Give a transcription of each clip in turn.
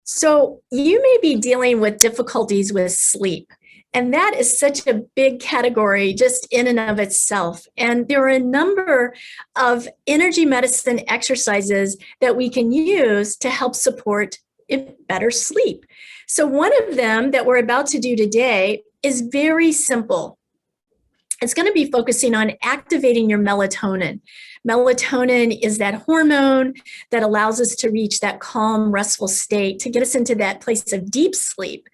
So you may be dealing with difficulties with sleep. And that is such a big category just in and of itself. And there are a number of energy medicine exercises that we can use to help support better sleep. So one of them that we're about to do today is very simple. It's going to be focusing on activating your melatonin. Melatonin is that hormone that allows us to reach that calm, restful state to get us into that place of deep sleep,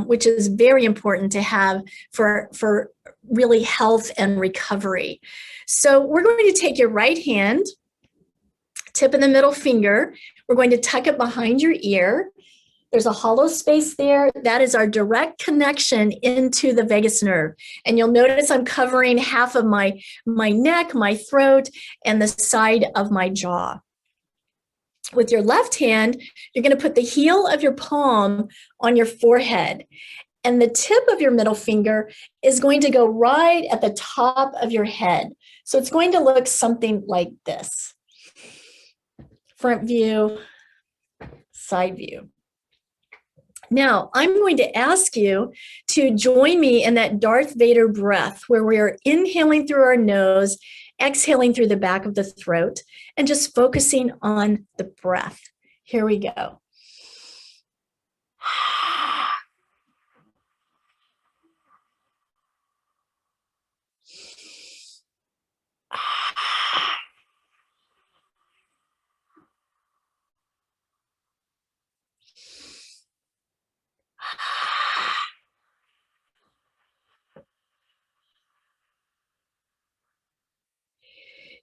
which is very important to have for really health and recovery. So we're going to take your right hand, tip of the middle finger. We're going to tuck it behind your ear. There's a hollow space there. That is our direct connection into the vagus nerve. And you'll notice I'm covering half of my neck, my throat, and the side of my jaw. With your left hand, you're going to put the heel of your palm on your forehead. And the tip of your middle finger is going to go right at the top of your head. So it's going to look something like this. Front view, side view. Now, I'm going to ask you to join me in that Darth Vader breath where we are inhaling through our nose, exhaling through the back of the throat, and just focusing on the breath. Here we go.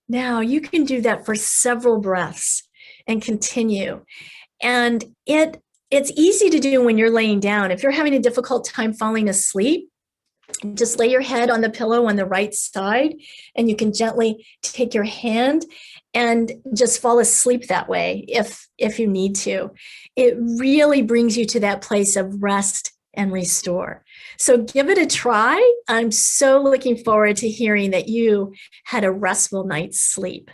Now you can do that for several breaths and continue. And it's easy to do when you're laying down. If you're having a difficult time falling asleep, just lay your head on the pillow on the right side, and you can gently take your hand and just fall asleep that way if you need to. It really brings you to that place of rest and restore. So give it a try. I'm so looking forward to hearing that you had a restful night's sleep.